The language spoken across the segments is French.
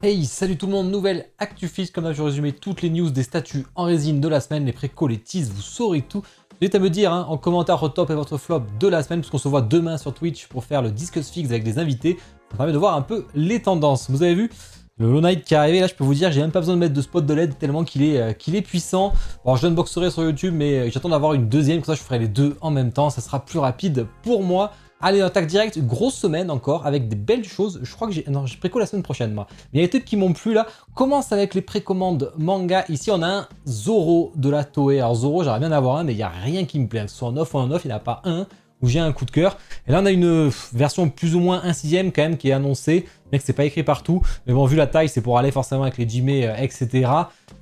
Hey, salut tout le monde, nouvelle ActuFix, comme d'hab je résumé toutes les news des statues en résine de la semaine, les précos, les teases, vous saurez tout. N'hésitez à me dire en commentaire votre top et votre flop de la semaine, puisqu'on se voit demain sur Twitch pour faire le Discuss Fix avec des invités. Ça permet de voir un peu les tendances. Vous avez vu le Hollow Knight qui est arrivé, là je peux vous dire, j'ai même pas besoin de mettre de spot de LED tellement qu'il est puissant. Alors je unboxerai sur YouTube, mais j'attends d'avoir une deuxième, comme ça je ferai les deux en même temps, ça sera plus rapide pour moi. Allez, attaque direct, grosse semaine encore, avec des belles choses. Je crois que j'ai préco la semaine prochaine, moi. Mais il y a des trucs qui m'ont plu, là. Commence avec les précommandes manga. Ici, on a un Zoro de la Toei. Alors, Zoro, j'aimerais bien en avoir un, mais il n'y a rien qui me plaît. Que ce soit en off ou en off, il n'y en a pas un où j'ai un coup de cœur. Et là, on a une version plus ou moins 1/6 quand même qui est annoncée. Bien que c'est pas écrit partout. Mais bon, vu la taille, c'est pour aller forcément avec les Jimé, etc.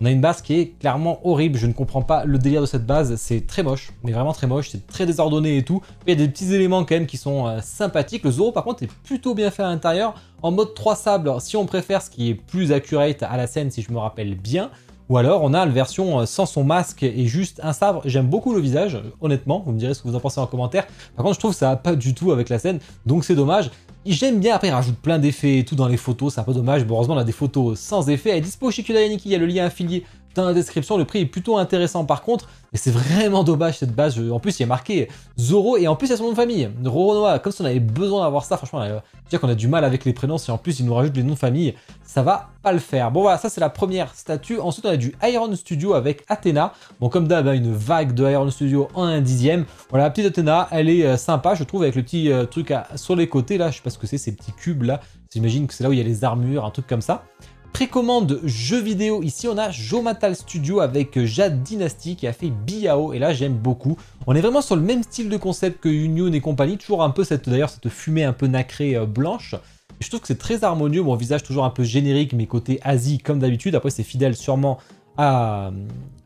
On a une base qui est clairement horrible. Je ne comprends pas le délire de cette base. C'est très moche, mais vraiment très moche. C'est très désordonné et tout. Il y a des petits éléments quand même qui sont sympathiques. Le Zoro, par contre, est plutôt bien fait à l'intérieur. En mode 3 sables, si on préfère ce qui est plus accurate à la scène, si je me rappelle bien. Ou alors on a la version sans son masque et juste un sabre. J'aime beaucoup le visage, honnêtement. Vous me direz ce que vous en pensez en commentaire. Par contre, je trouve que ça va pas du tout avec la scène, donc c'est dommage. J'aime bien, après il rajoute plein d'effets et tout dans les photos, c'est un peu dommage. Bon, heureusement on a des photos sans effet. Elle est dispo chez Kudayaniki, il y a le lien affilié dans la description. Le prix est plutôt intéressant par contre, mais c'est vraiment dommage cette base. En plus il y a marqué Zoro et en plus il y a son nom de famille, Roronoa, comme si on avait besoin d'avoir ça. Franchement, dire qu'on a du mal avec les prénoms, si en plus il nous rajoute les noms de famille, ça va pas le faire. Bon voilà, ça c'est la première statue. Ensuite on a du Iron Studio avec Athéna. Bon, comme d'hab, une vague de Iron Studio en 1/10. Voilà, la petite Athéna, elle est sympa je trouve, avec le petit truc sur les côtés là. Je sais pas ce que c'est, ces petits cubes là. J'imagine que c'est là où il y a les armures, un truc comme ça. Précommande jeux vidéo, ici on a Jomatal Studio avec Jade Dynasty qui a fait Biao, et là j'aime beaucoup. On est vraiment sur le même style de concept que Union et compagnie, toujours un peu cette fumée un peu nacrée blanche. Je trouve que c'est très harmonieux, mon visage toujours un peu générique, mais côté Asie comme d'habitude. Après c'est fidèle sûrement à...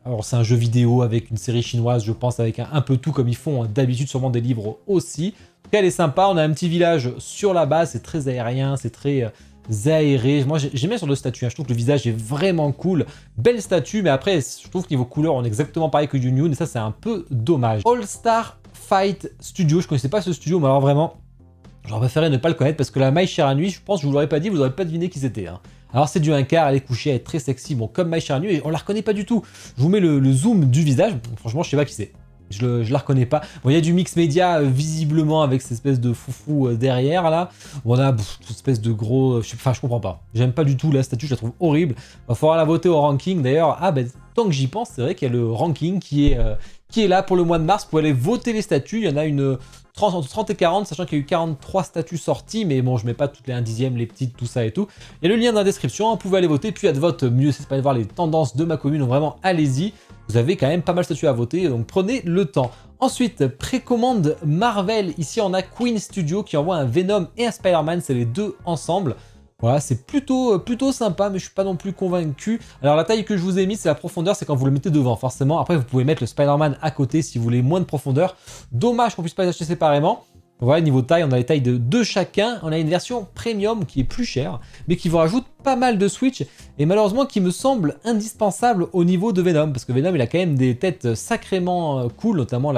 Alors c'est un jeu vidéo avec une série chinoise, je pense, avec un peu tout comme ils font d'habitude, sûrement des livres aussi. En tout cas elle est sympa, on a un petit village sur la base, c'est très aérien, c'est très... aéré. Moi j'aime bien sur le statut, je trouve que le visage est vraiment cool, belle statue, mais après je trouve que niveau couleur on est exactement pareil que Union et ça c'est un peu dommage. All Star Fight Studio, je connaissais pas ce studio, mais alors vraiment j'aurais préféré ne pas le connaître parce que la Mai Shiranui, je pense que je vous l'aurais pas dit, vous n'aurez pas deviné qui c'était. Alors c'est du 1/4, elle est couchée, elle est très sexy, bon comme Mai Shiranui, et on la reconnaît pas du tout. Je vous mets le zoom du visage, franchement je sais pas qui c'est. Je la reconnais pas. Bon, il y a du mix média visiblement avec cette espèce de foufou derrière là. On a cette espèce de gros... Enfin, je comprends pas. J'aime pas du tout la statue, je la trouve horrible. Il va falloir la voter au ranking d'ailleurs. Ah ben, tant que j'y pense, c'est vrai qu'il y a le ranking qui est là pour le mois de mars. Vous pouvez aller voter les statues. Il y en a une 30, entre 30 et 40, sachant qu'il y a eu 43 statues sorties. Mais bon, je mets pas toutes les 1/10, les petites, tout ça et tout. Il y a le lien dans la description. Vous pouvez aller voter. Puis, à de vote, mieux, c'est pas de voir les tendances de ma commune. Donc vraiment, allez-y. Vous avez quand même pas mal de statues à voter, donc prenez le temps. Ensuite, précommande Marvel. Ici, on a Queen Studio qui envoie un Venom et un Spider-Man, c'est les deux ensemble. Voilà, c'est plutôt sympa, mais je suis pas non plus convaincu. Alors, la taille que je vous ai mise, c'est la profondeur, c'est quand vous le mettez devant, forcément. Après, vous pouvez mettre le Spider-Man à côté si vous voulez moins de profondeur. Dommage qu'on puisse pas les acheter séparément. Voilà, niveau taille, on a les tailles de deux chacun. On a une version premium qui est plus chère, mais qui vous rajoute pas mal de switch. Et malheureusement, qui me semble indispensable au niveau de Venom. Parce que Venom, il a quand même des têtes sacrément cool, notamment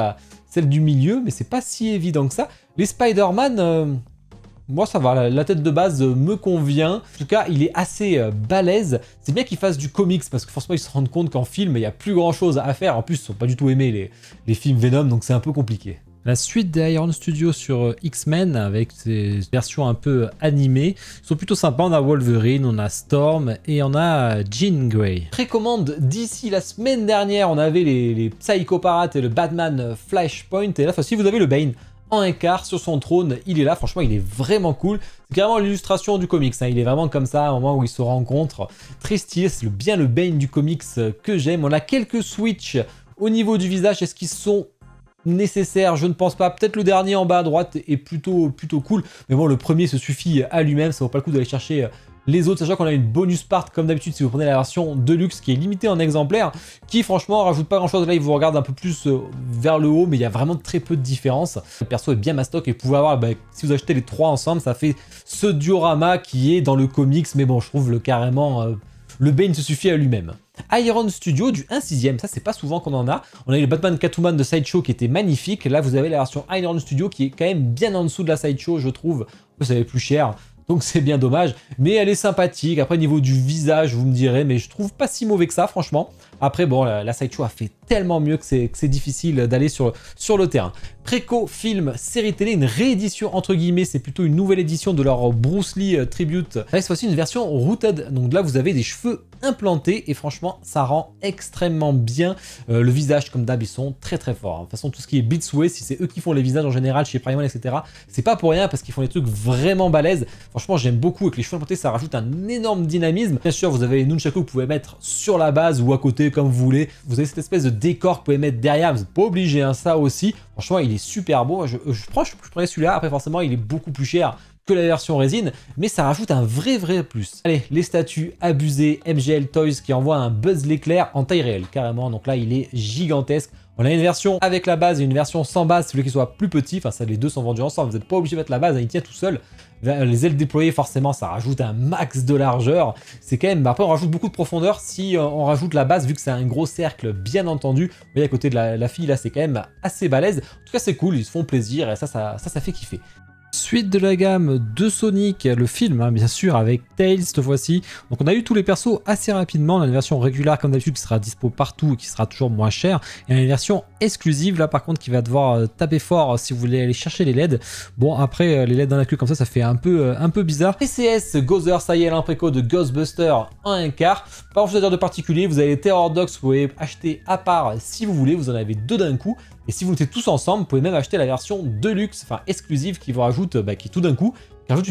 celle du milieu, mais c'est pas si évident que ça. Les Spider-Man, moi ça va, la tête de base me convient. En tout cas, il est assez balèze. C'est bien qu'il fasse du comics, parce que forcément, ils se rendent compte qu'en film, il n'y a plus grand chose à faire. En plus, ils ne sont pas du tout aimés, les films Venom, donc c'est un peu compliqué. La suite des Iron Studios sur X-Men avec ces versions un peu animées sont plutôt sympas. On a Wolverine, on a Storm et on a Jean Grey. Précommande d'ici la semaine dernière, on avait les Psycho Parade et le Batman Flashpoint. Et là, fois-ci, vous avez le Bane en 1/4 sur son trône. Il est là, franchement, il est vraiment cool. C'est carrément l'illustration du comics. Il est vraiment comme ça, à un moment où ils se rencontrent. Très stylé, c'est bien le Bane du comics que j'aime. On a quelques switches au niveau du visage. Est-ce qu'ils sont nécessaire, je ne pense pas. Peut-être le dernier en bas à droite est plutôt cool, mais bon, le premier se suffit à lui-même, ça vaut pas le coup d'aller chercher les autres, sachant qu'on a une bonus part comme d'habitude si vous prenez la version Deluxe qui est limitée en exemplaires, qui franchement rajoute pas grand chose. Là il vous regarde un peu plus vers le haut, mais il y a vraiment très peu de différence. Le perso est bien mastoc et vous pouvez avoir, si vous achetez les trois ensemble, ça fait ce diorama qui est dans le comics, mais bon, je trouve carrément le Bane se suffit à lui-même. Iron Studio du 1/6, ça c'est pas souvent qu'on en a. On a eu le Batman Catwoman de Sideshow qui était magnifique. Là vous avez la version Iron Studio qui est quand même bien en dessous de la Sideshow, je trouve. Ça va être plus cher. donc c'est bien dommage. Mais elle est sympathique. Après, niveau du visage, vous me direz, mais je trouve pas si mauvais que ça, franchement. Après, bon, la sideshow a fait tellement mieux que c'est difficile d'aller sur le terrain. Préco, film, série télé, une réédition entre guillemets, c'est plutôt une nouvelle édition de leur Bruce Lee tribute. Avec cette fois-ci une version rooted, donc là vous avez des cheveux implantés et franchement ça rend extrêmement bien le visage. Comme d'hab, ils sont très très forts. De toute façon, tout ce qui est Beatsway, si c'est eux qui font les visages en général chez Primal, etc., c'est pas pour rien parce qu'ils font des trucs vraiment balèzes. Franchement, j'aime beaucoup. Avec les cheveux implantés, ça rajoute un énorme dynamisme. Bien sûr, vous avez les nunchaku que vous pouvez mettre sur la base ou à côté comme vous voulez. Vous avez cette espèce de décor que vous pouvez mettre derrière, vous n'êtes pas obligé, hein, ça aussi. Franchement, il est super beau. Je prendrais celui-là. Après, forcément, il est beaucoup plus cher que la version résine, mais ça rajoute un vrai plus. Allez, les statues abusées, MGL Toys qui envoie un Buzz l'éclair en taille réelle, carrément. Donc là, il est gigantesque. On a une version avec la base et une version sans base, si vous voulez qu'il soit plus petit. Enfin, ça, les deux sont vendus ensemble. Vous n'êtes pas obligé de mettre la base, hein, il tient tout seul. Les ailes déployées, forcément, ça rajoute un max de largeur. C'est quand même... Après, on rajoute beaucoup de profondeur si on rajoute la base, vu que c'est un gros cercle, bien entendu. Vous voyez, à côté de la fille, là, c'est quand même assez balèze. En tout cas, c'est cool, ils se font plaisir et ça fait kiffer. Suite de la gamme de Sonic, le film, hein, bien sûr, avec Tails cette fois-ci. Donc on a eu tous les persos assez rapidement. On a une version régulière comme d'habitude qui sera dispo partout et qui sera toujours moins chère. Et on a une version exclusive là par contre qui va devoir taper fort si vous voulez aller chercher les LED. Bon après les LED dans la queue comme ça fait un peu bizarre. PCS Gozer, ça y est, l'impréco de Ghostbusters en un quart. Pas grand chose à dire de particulier. Vous avez les Terror Dogs, vous pouvez acheter à part si vous voulez. Vous en avez deux d'un coup. Et si vous mettez tous ensemble, vous pouvez même acheter la version Deluxe, enfin exclusive, qui vous rajoute, qui tout d'un coup, qui rajoute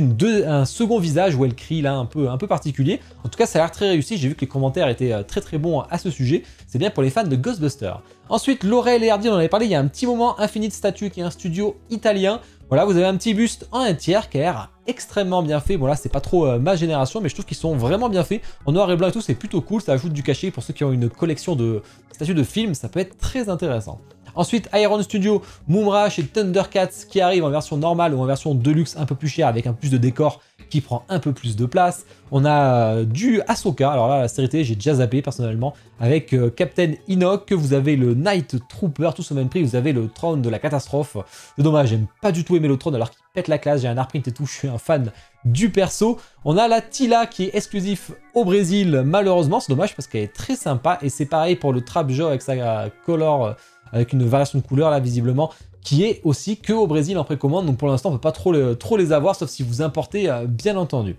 un second visage où elle crie là un peu particulier. En tout cas, ça a l'air très réussi. J'ai vu que les commentaires étaient très bons à ce sujet. C'est bien pour les fans de Ghostbusters. Ensuite, Laurel et Hardy, on en avait parlé il y a un petit moment. Infinite Statue, qui est un studio italien. Voilà, vous avez un petit buste en 1/3 qui a l'air extrêmement bien fait. Bon là, c'est pas trop ma génération, mais je trouve qu'ils sont vraiment bien faits. En noir et blanc et tout, c'est plutôt cool. Ça ajoute du cachet pour ceux qui ont une collection de statues de films. Ça peut être très intéressant. Ensuite, Iron Studio, Moonrush et Thundercats qui arrivent en version normale ou en version deluxe un peu plus chère avec un plus de décor qui prend un peu plus de place. On a du Ahsoka, alors là la série télé j'ai déjà zappé personnellement, avec Captain Enoch, vous avez le Night Trooper, tous au même prix, vous avez le Throne de la catastrophe. C'est dommage, j'aime pas du tout aimer le Throne alors qu'il pète la classe, j'ai un artprint et tout, je suis un fan du perso. On a la Tila qui est exclusif au Brésil, malheureusement, c'est dommage parce qu'elle est très sympa et c'est pareil pour le Trap Joe avec sa color, avec une variation de couleur là visiblement, qui est aussi que au Brésil en précommande, donc pour l'instant on peut pas trop les avoir, sauf si vous importez bien entendu.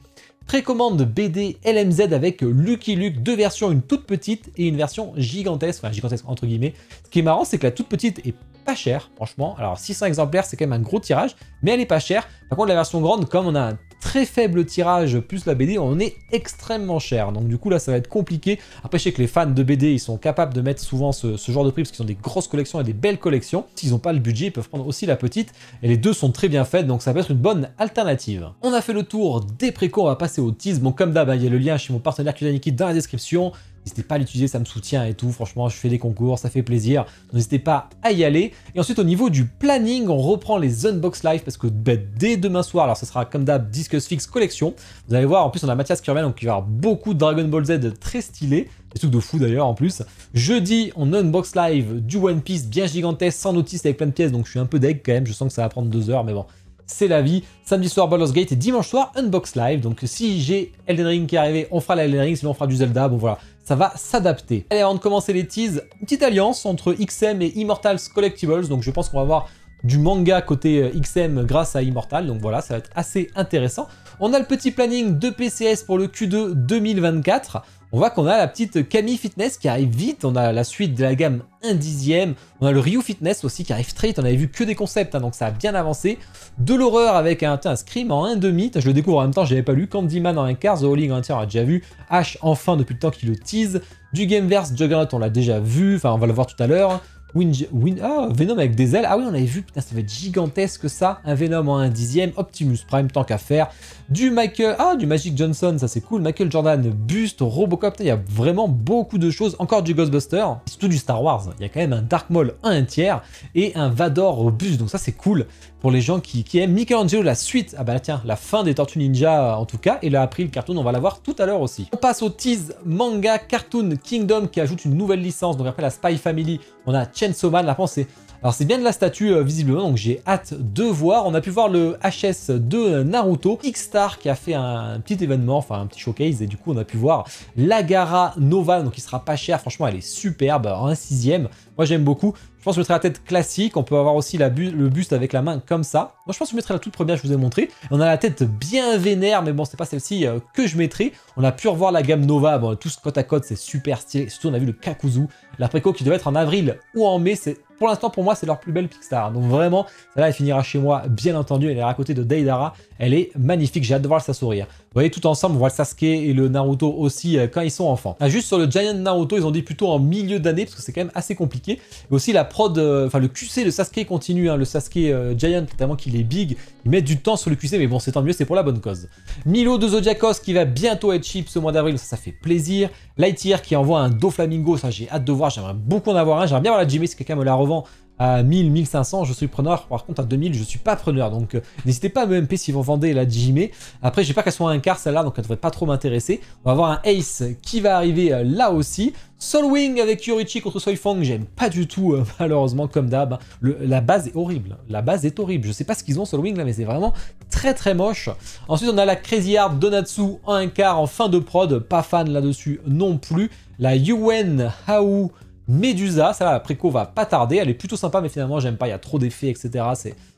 Précommande BD LMZ avec Lucky Luke, deux versions, une toute petite et une version gigantesque, enfin gigantesque entre guillemets. Ce qui est marrant, c'est que la toute petite est pas chère, franchement. Alors 600 exemplaires, c'est quand même un gros tirage, mais elle est pas chère. Par contre, la version grande, comme on a un très faible tirage plus la BD, on est extrêmement cher. Donc du coup là ça va être compliqué. Après je sais que les fans de BD ils sont capables de mettre souvent ce genre de prix parce qu'ils ont des grosses collections et des belles collections. S'ils n'ont pas le budget, ils peuvent prendre aussi la petite. Et les deux sont très bien faites, donc ça peut être une bonne alternative. On a fait le tour des précos, on va passer au tease. Bon comme d'hab, il y a le lien chez mon partenaire Kusaniki dans la description. N'hésitez pas à l'utiliser, ça me soutient et tout. Franchement, je fais des concours, ça fait plaisir. N'hésitez pas à y aller. Et ensuite, au niveau du planning, on reprend les Unbox Live parce que dès demain soir, alors ce sera comme d'hab Discus Fix Collection. Vous allez voir, en plus, on a Mathias qui revient, donc il va y avoir beaucoup de Dragon Ball Z très stylés. Des trucs de fou d'ailleurs en plus. Jeudi, on unbox live du One Piece bien gigantesque, sans notice avec plein de pièces, donc je suis un peu deg quand même. Je sens que ça va prendre 2 heures, mais bon. C'est la vie. Samedi soir, Baldur's Gate et dimanche soir, Unbox Live. Donc si j'ai Elden Ring qui est arrivé, on fera l'Elden Ring, sinon on fera du Zelda. Bon voilà, ça va s'adapter. Allez, avant de commencer les teases, une petite alliance entre XM et Immortals Collectibles. Donc je pense qu'on va avoir du manga côté XM grâce à Immortal. Donc voilà, ça va être assez intéressant. On a le petit planning de PCS pour le Q2 2024. On voit qu'on a la petite Camille Fitness qui arrive vite, on a la suite de la gamme 1/10, on a le Ryu Fitness aussi qui arrive très vite, on avait vu que des concepts, hein, donc ça a bien avancé. De l'horreur avec un Scream en 1/2, je le découvre en même temps, je n'avais pas lu, Candyman en 1/4, The Howling en 1/3, on l'a déjà vu, Ash enfin depuis le temps qu'il le tease, du Gameverse, Juggernaut on l'a déjà vu, enfin on va le voir tout à l'heure. Venom avec des ailes. Ah oui, on avait vu, putain, ça va être gigantesque ça. Un Venom en 1/10, Optimus Prime, tant qu'à faire. Du Magic Johnson, ça c'est cool. Michael Jordan, buste, Robocop. Il y a vraiment beaucoup de choses. Encore du Ghostbuster, surtout du Star Wars. Il y a quand même un Dark Maul en 1/3 et un Vador buste. Donc ça c'est cool pour les gens qui aiment Michelangelo, la suite. Ah bah là, tiens, la fin des Tortues Ninja en tout cas. Et là, après le cartoon, on va la voir tout à l'heure aussi. On passe au tease manga Cartoon Kingdom qui ajoute une nouvelle licence. Donc après la Spy Family, on a Chainsaw Man. Là, c'est Alors c'est bien de la statue visiblement, donc j'ai hâte de voir. On a pu voir le HS de Naruto, Kickstar qui a fait un petit événement, enfin un petit showcase, et du coup on a pu voir la Gaara Nova, donc il sera pas cher, franchement elle est superbe, en 1/6. Moi j'aime beaucoup. Je pense que je mettrai la tête classique, on peut avoir aussi le buste avec la main comme ça. Moi je pense que je mettrai la toute première, je vous ai montré. On a la tête bien vénère, mais bon c'est pas celle-ci que je mettrai. On a pu revoir la gamme Nova, bon tous côte à côte, c'est super stylé. Surtout on a vu le Kakuzu, la préco qui devait être en avril ou en mai, c'est... Pour l'instant, pour moi, c'est leur plus belle Kickstar. Donc vraiment, celle-là, elle finira chez moi, bien entendu. Elle est à côté de Deidara. Elle est magnifique. J'ai hâte de voir ça sourire. Vous voyez, tout ensemble, on voit le Sasuke et le Naruto aussi quand ils sont enfants. Ah, juste sur le Giant Naruto, ils ont dit plutôt en milieu d'année, parce que c'est quand même assez compliqué. Et aussi la prod, enfin le QC, le Sasuke continue. Hein, le Sasuke Giant, tellement qu'il est big. Ils mettent du temps sur le QC, mais bon, c'est tant mieux, c'est pour la bonne cause. Milo de Zodiacos qui va bientôt être cheap ce mois d'avril. Ça fait plaisir. Lightyear qui envoie un Doflamingo. Ça, j'ai hâte de voir. J'aimerais beaucoup en avoir un. J'aimerais bien voir la Jimmy si quelqu'un me la revend à 1000, 1500, je suis preneur. Par contre, à 2000, je suis pas preneur. Donc, n'hésitez pas à me MP si vous vendez la Jimmy. Après, j'ai pas qu'elle soit un quart celle-là, donc elle devrait pas trop m'intéresser. On va avoir un Ace qui va arriver là aussi. Soulwing avec Yorichi contre Soifong, j'aime pas du tout, malheureusement, comme d'hab. La base est horrible. La base est horrible. Je sais pas ce qu'ils ont, Soulwing, là, mais c'est vraiment très très moche. Ensuite, on a la Crazy Heart Donatsu en un quart en fin de prod. Pas fan là-dessus non plus. La Yuen Hao Medusa, ça là, la préco va pas tarder, elle est plutôt sympa, mais finalement j'aime pas, il y a trop d'effets, etc.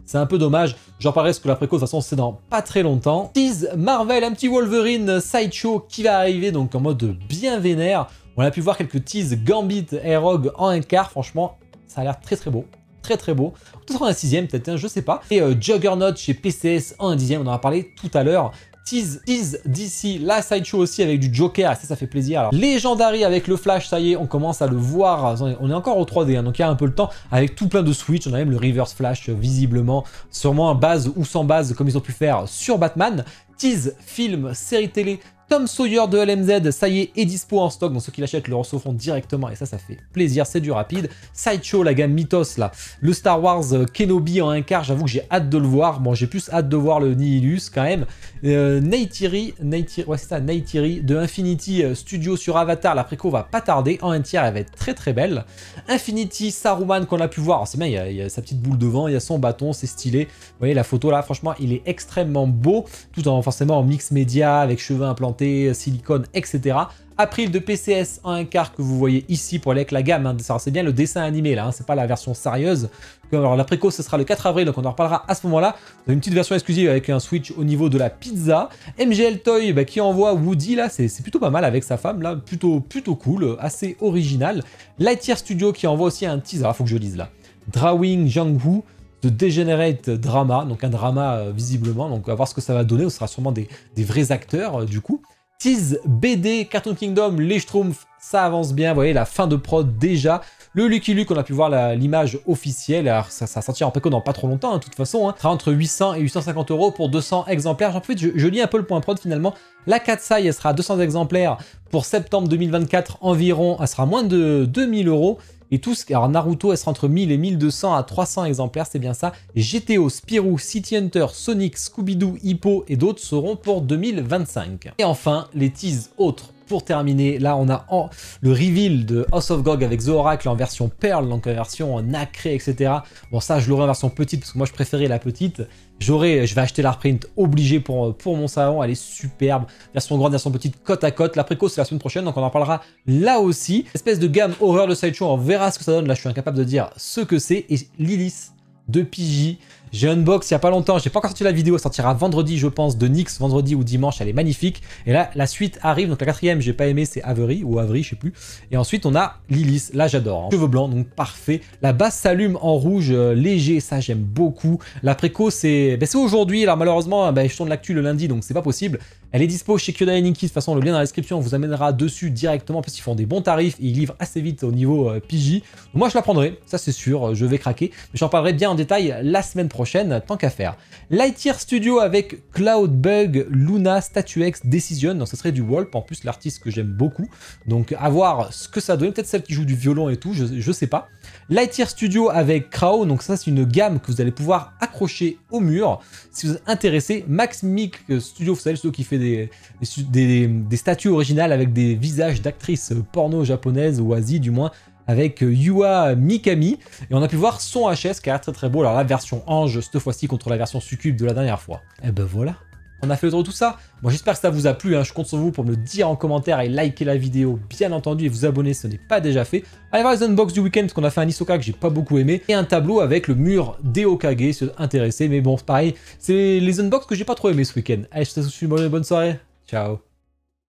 C'est un peu dommage. J'en parlerai parce que la préco, de toute façon, c'est dans pas très longtemps. Tease Marvel, un petit Wolverine Sideshow qui va arriver, donc en mode bien vénère. On a pu voir quelques teases Gambit et Rogue en un quart, franchement, ça a l'air très très beau. Très très beau. Peut-être en un 6ème, peut-être, je sais pas. Et Juggernaut chez PCS en un 10ème, on en a parlé tout à l'heure. Tease d'ici, la sideshow aussi avec du Joker, ça fait plaisir. Alors, Legendary avec le Flash, ça y est, on commence à le voir. On est encore au 3D, hein, donc il y a un peu le temps. Avec tout plein de Switch, on a même le Reverse Flash visiblement. Sûrement en base ou sans base, comme ils ont pu faire sur Batman. Tease, film, série télé, Tom Sawyer de LMZ, ça y est dispo en stock, donc ceux qui l'achètent le recevront directement, et ça fait plaisir, c'est du rapide. Sideshow, la gamme Mythos, là, le Star Wars Kenobi en un quart, j'avoue que j'ai hâte de le voir. Bon, j'ai plus hâte de voir le Nihilus quand même. Neytiri, ouais c'est ça, Neytiri de Infinity Studio sur Avatar, la préco va pas tarder, en un tiers, elle va être très très belle. Infinity Saruman qu'on a pu voir, c'est bien, il y a sa petite boule devant, il y a son bâton, c'est stylé. Vous voyez la photo là, franchement, il est extrêmement beau, tout en forcément en mix média, avec cheveux implantés, silicone, etc. April de PCS en un quart que vous voyez ici pour aller avec la gamme. Hein. C'est bien le dessin animé là, hein. C'est pas la version sérieuse. Alors la préco ce sera le 4 avril, donc on en reparlera à ce moment-là. Une petite version exclusive avec un Switch au niveau de la pizza. MGL Toy qui envoie Woody là, c'est plutôt pas mal avec sa femme là, plutôt cool, assez original. Lightyear Studio qui envoie aussi un teaser, faut que je lise là. Drawing Jianghu de Degenerate Drama, donc un drama visiblement, donc on va voir ce que ça va donner, ce sera sûrement des vrais acteurs du coup. Tease BD, Cartoon Kingdom, les Schtroumpfs, ça avance bien, vous voyez la fin de prod déjà. Le Lucky Luke, on a pu voir l'image officielle, alors ça sortira en préco dans pas trop longtemps, hein, de toute façon, hein. Ça sera entre 800 et 850 € pour 200 exemplaires. J'en profite, je lis un peu le point prod finalement. La Katsai, elle sera à 200 exemplaires pour septembre 2024 environ, elle sera moins de 2000 €. Et tous, alors Naruto, elle sera entre 1000 et 1200 à 300 exemplaires, c'est bien ça. Et GTO, Spirou, City Hunter, Sonic, Scooby-Doo, Hippo et d'autres seront pour 2025. Et enfin, les teases autres. Pour terminer, là on a le reveal de House of Gog avec The Oracle en version Pearl, donc en version nacrée, etc. Bon ça je l'aurai en version petite parce que moi je préférais la petite. Je vais acheter la reprint obligé pour mon salon, elle est superbe. Version grande, version petite, côte à côte. La préco c'est la semaine prochaine, donc on en parlera là aussi. Espèce de gamme horreur de sideshow, on verra ce que ça donne. Là je suis incapable de dire ce que c'est. Et Lilith de Pidgey. J'ai unbox il y a pas longtemps, j'ai pas encore sorti la vidéo, elle sortira vendredi je pense, de Nyx, vendredi ou dimanche, elle est magnifique. Et là la suite arrive, donc la quatrième j'ai pas aimé, c'est Avery ou Avery, je sais plus. Et ensuite on a Lilith, là j'adore, hein. Cheveux blancs, donc parfait. La base s'allume en rouge léger, ça j'aime beaucoup. La préco c'est aujourd'hui, alors malheureusement je tourne l'actu le lundi donc c'est pas possible. Elle est dispo chez Kyodai et Ninki, de toute façon le lien dans la description vous amènera dessus directement parce qu'ils font des bons tarifs et ils livrent assez vite au niveau Pidgey. Moi je la prendrai, ça c'est sûr, je vais craquer. Mais j'en parlerai bien en détail la semaine prochaine, tant qu'à faire. Lightyear Studio avec Cloudbug, Luna, Statue X, Decision, donc ce serait du Wolp, en plus l'artiste que j'aime beaucoup. Donc à voir ce que ça donne, peut-être celle qui joue du violon et tout, je sais pas. Lightyear Studio avec Crow, donc ça c'est une gamme que vous allez pouvoir accrocher au mur si vous êtes intéressé. Max Mic Studio, vous savez, celui qui fait des statues originales avec des visages d'actrices porno japonaises ou Asie du moins. avec Yua Mikami. Et on a pu voir son HS qui a l'air très beau. Alors la version Ange cette fois-ci contre la version Succube de la dernière fois. Et ben voilà. On a fait le tour de tout ça. Bon, j'espère que ça vous a plu. Hein. Je compte sur vous pour me le dire en commentaire et liker la vidéo, bien entendu, et vous abonner si ce n'est pas déjà fait. Allez voir les unbox du week-end, parce qu'on a fait un Hisoka que j'ai pas beaucoup aimé, et un tableau avec le mur des Hokage, si vous êtes intéressé. Mais bon, c'est pareil, c'est les unbox que j'ai pas trop aimé ce week-end. Allez, je te souhaite une bonne soirée. Ciao.